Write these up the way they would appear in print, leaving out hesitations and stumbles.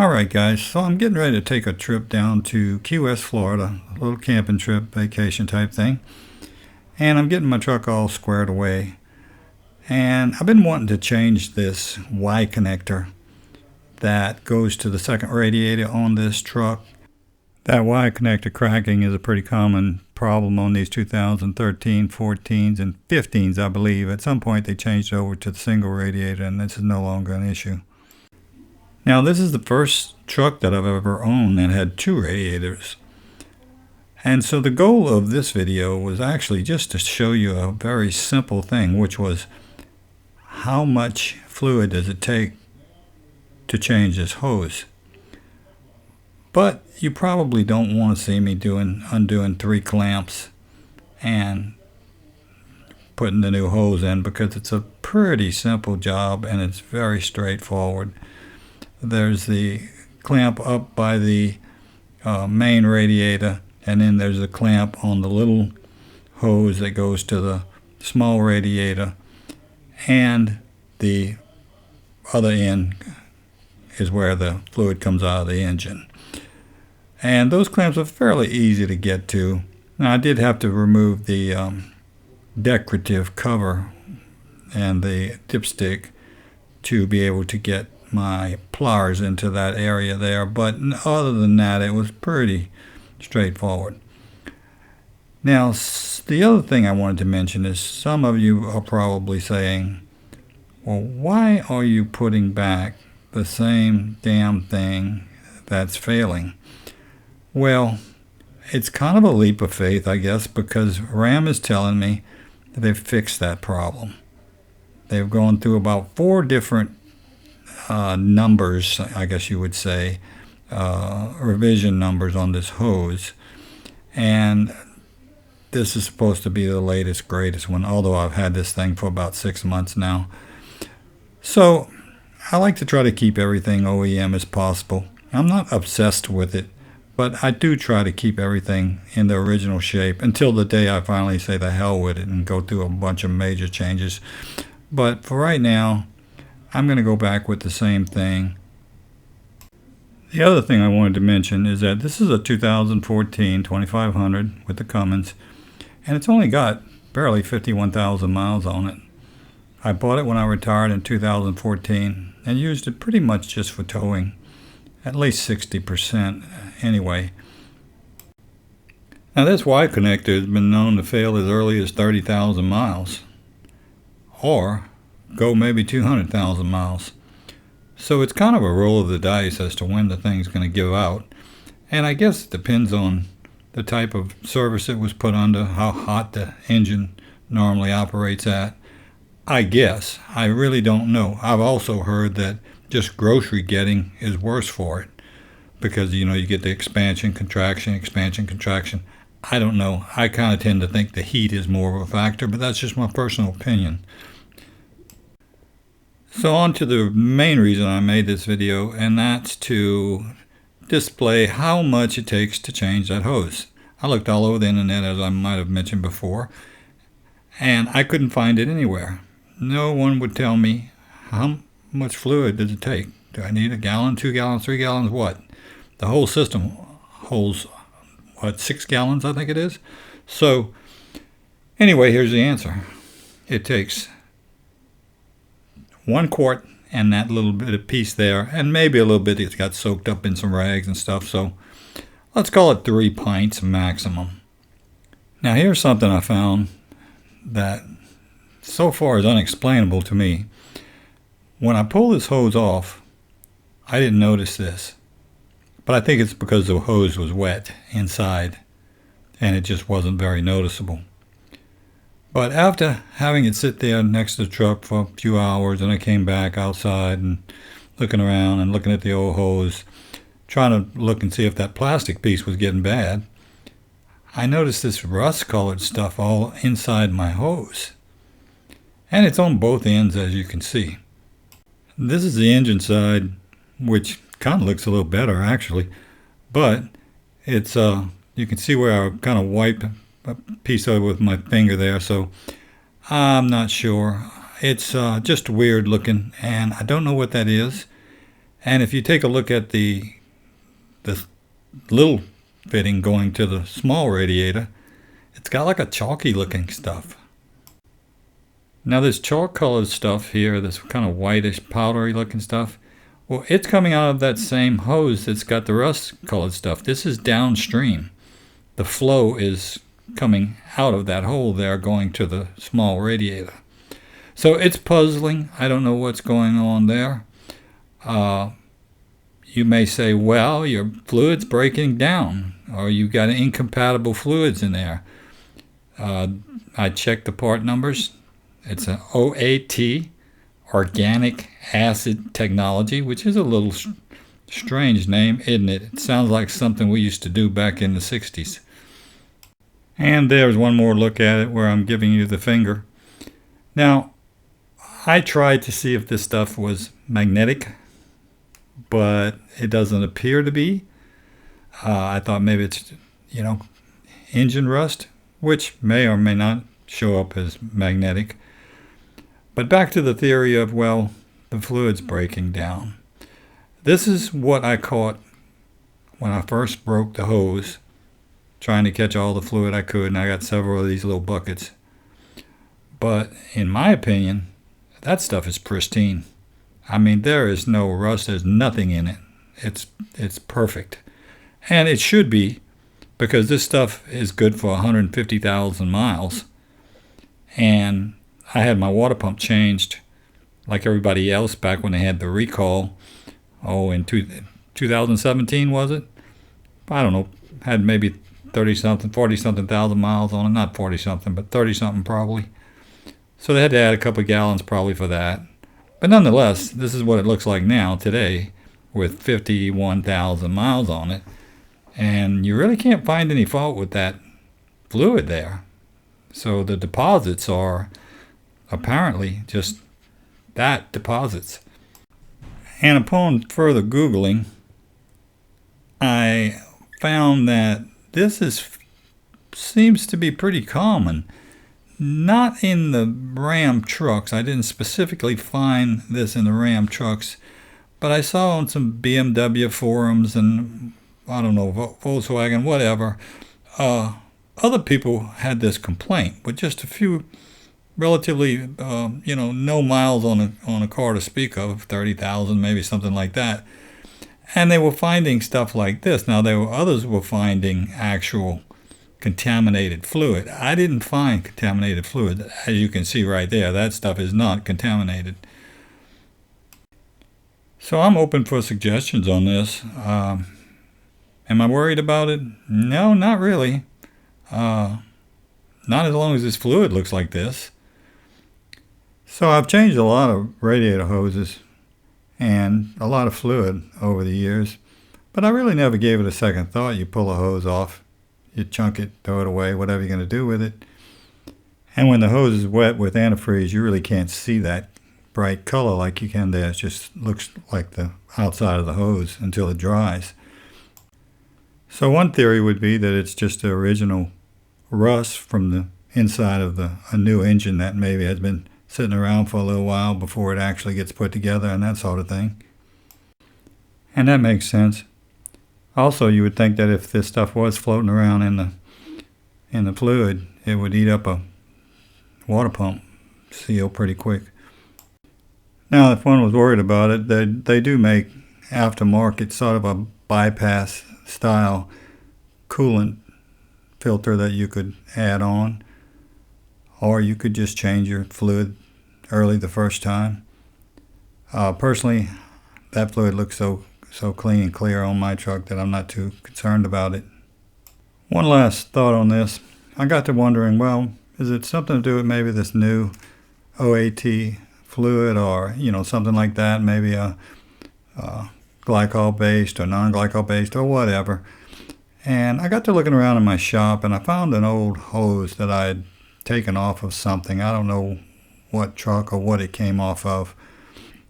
Alright guys, so I'm getting ready to take a trip down to Key West, Florida, a little camping trip, vacation type thing. And I'm getting my truck all squared away. And I've been wanting to change this Y connector that goes to the second radiator on this truck. That Y connector cracking is a pretty common problem on these 2013, 14s, and 15s, I believe. At some point they changed over to the single radiator and this is no longer an issue. Now this is the first truck that I've ever owned that had two radiators. And so the goal of this video was actually just to show you a very simple thing, which was how much fluid does it take to change this hose. But you probably don't want to see me undoing 3 clamps and putting the new hose in, because it's a pretty simple job and it's very straightforward. There's the clamp up by the main radiator, and then there's a clamp on the little hose that goes to the small radiator, and the other end is where the fluid comes out of the engine. And those clamps are fairly easy to get to. Now I did have to remove the decorative cover and the dipstick to be able to get my pliers into that area there, but other than that it was pretty straightforward. Now the other thing I wanted to mention is some of you are probably saying, well, why are you putting back the same damn thing that's failing? Well, it's kind of a leap of faith, I guess, because RAM is telling me that they've fixed that problem. They've gone through about 4 different numbers, I guess you would say, revision numbers on this hose, and this is supposed to be the latest greatest one, although I've had this thing for about 6 months now. So I like to try to keep everything OEM as possible. I'm not obsessed with it, but I do try to keep everything in the original shape until the day I finally say the hell with it and go through a bunch of major changes. But for right now, I'm going to go back with the same thing. The other thing I wanted to mention is that this is a 2014 2500 with the Cummins, and it's only got barely 51,000 miles on it. I bought it when I retired in 2014 and used it pretty much just for towing, at least 60% anyway. Now this Y connector has been known to fail as early as 30,000 miles, or go maybe 200,000 miles. So it's kind of a roll of the dice as to when the thing's going to give out. And I guess it depends on the type of service it was put under, how hot the engine normally operates at. I guess. I really don't know. I've also heard that just grocery getting is worse for it, because you get the expansion, contraction, expansion, contraction. I don't know. I kind of tend to think the heat is more of a factor, but that's just my personal opinion. So on to the main reason I made this video, and that's to display how much it takes to change that hose. I looked all over the internet, as I might have mentioned before, and I couldn't find it anywhere. No one would tell me how much fluid does it take. Do I need 1 gallon, 2 gallons, 3 gallons, what? The whole system holds, 6 gallons I think it is? So anyway, here's the answer. It takes 1 quart and that little bit of piece there, and maybe a little bit that got soaked up in some rags and stuff, so let's call it 3 pints maximum. Now here's something I found that so far is unexplainable to me. When I pull this hose off, I didn't notice this, but I think it's because the hose was wet inside and it just wasn't very noticeable. But after having it sit there next to the truck for a few hours, and I came back outside and looking around and looking at the old hose, trying to look and see if that plastic piece was getting bad, I noticed this rust-colored stuff all inside my hose. And it's on both ends, as you can see. This is the engine side, which kind of looks a little better actually, but it's you can see where I kind of wiped a piece of it with my finger there, so I'm not sure. It's just weird looking, and I don't know what that is. And if you take a look at the little fitting going to the small radiator, it's got like a chalky looking stuff. Now this chalk colored stuff here, this kind of whitish powdery looking stuff, well, it's coming out of that same hose that's got the rust colored stuff. This is downstream. The flow is coming out of that hole there going to the small radiator. So it's puzzling. I don't know what's going on there. You may say, well, your fluid's breaking down, or you've got incompatible fluids in there. I checked the part numbers. It's an OAT, Organic Acid Technology, which is a little strange name, isn't it? It sounds like something we used to do back in the 60s. And there's one more look at it where I'm giving you the finger. Now, I tried to see if this stuff was magnetic, but it doesn't appear to be. I thought maybe it's, engine rust, which may or may not show up as magnetic. But back to the theory of, well, the fluid's breaking down. This is what I caught when I first broke the hose, trying to catch all the fluid I could, and I got several of these little buckets. But in my opinion, that stuff is pristine. I mean, there is no rust. There's nothing in it. It's perfect. And it should be, because this stuff is good for 150,000 miles. And I had my water pump changed like everybody else back when they had the recall. In 2017, was it? I don't know. Had maybe 30-something, 40-something thousand miles on it. Not 40-something, but 30-something probably. So they had to add a couple of gallons probably for that. But nonetheless, this is what it looks like now today with 51,000 miles on it. And you really can't find any fault with that fluid there. So the deposits are apparently just that, deposits. And upon further Googling, I found that this seems to be pretty common. Not in the Ram trucks. I didn't specifically find this in the Ram trucks, but I saw on some BMW forums and, I don't know, Volkswagen, whatever, other people had this complaint with just a few relatively, no miles on a car to speak of, 30,000, maybe something like that. And they were finding stuff like this. Now, others were finding actual contaminated fluid. I didn't find contaminated fluid. As you can see right there, that stuff is not contaminated. So I'm open for suggestions on this. Am I worried about it? No, not really. Not as long as this fluid looks like this. So I've changed a lot of radiator hoses and a lot of fluid over the years, but I really never gave it a second thought. You pull a hose off, you chunk it, throw it away, whatever you're going to do with it. And when the hose is wet with antifreeze, you really can't see that bright color like you can there. It just looks like the outside of the hose until it dries. So one theory would be that it's just the original rust from the inside of a new engine that maybe has been sitting around for a little while before it actually gets put together and that sort of thing. And that makes sense. Also, you would think that if this stuff was floating around in the fluid, it would eat up a water pump seal pretty quick. Now, if one was worried about it, they do make aftermarket sort of a bypass style coolant filter that you could add on, or you could just change your fluid early the first time. Personally, that fluid looks so clean and clear on my truck that I'm not too concerned about it. One last thought on this. I got to wondering, well, is it something to do with maybe this new OAT fluid, or something like that, maybe a glycol based or non-glycol based or whatever. And I got to looking around in my shop and I found an old hose that I had taken off of something. I don't know what truck or what it came off of,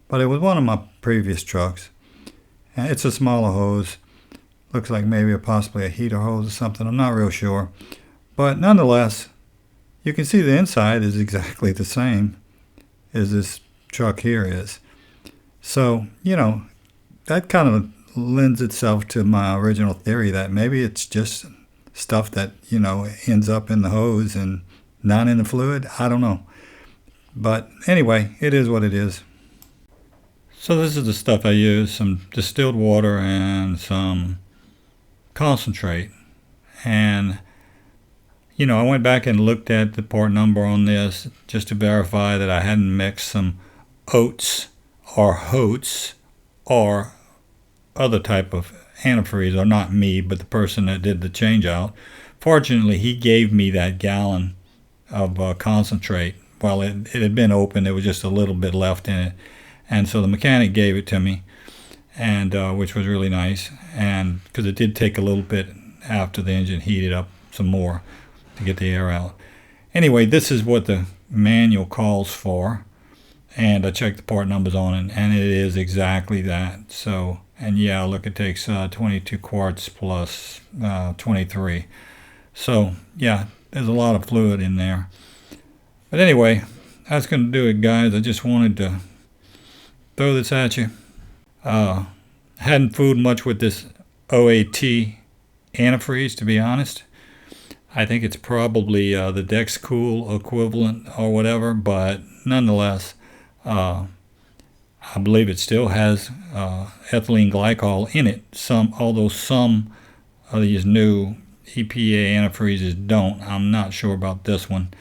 but it was one of my previous trucks. And it's a smaller hose. Looks like maybe possibly a heater hose or something. I'm not real sure. But nonetheless, you can see the inside is exactly the same as this truck here is. So, that kind of lends itself to my original theory that maybe it's just stuff that, ends up in the hose and not in the fluid. I don't know. But anyway, it is what it is. So this is the stuff I use: some distilled water and some concentrate. And I went back and looked at the part number on this just to verify that I hadn't mixed some oats or hoats or other type of antifreeze, or not me, but the person that did the change out. Fortunately, he gave me that gallon of concentrate. Well, it had been open. There was just a little bit left in it. And so the mechanic gave it to me, and which was really nice. And because it did take a little bit after the engine heated up some more to get the air out. Anyway, this is what the manual calls for. And I checked the part numbers on it, and it is exactly that. So, and yeah, look, it takes 22 quarts plus 23. So, yeah, there's a lot of fluid in there. But anyway, that's going to do it, guys. I just wanted to throw this at you. Hadn't fooled much with this OAT antifreeze, to be honest. I think it's probably the Dexcool equivalent or whatever, but nonetheless, I believe it still has ethylene glycol in it. Although some of these new EPA antifreezes don't. I'm not sure about this one.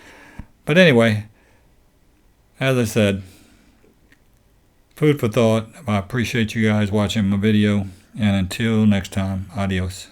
But anyway, as I said, food for thought. I appreciate you guys watching my video. And until next time, adios.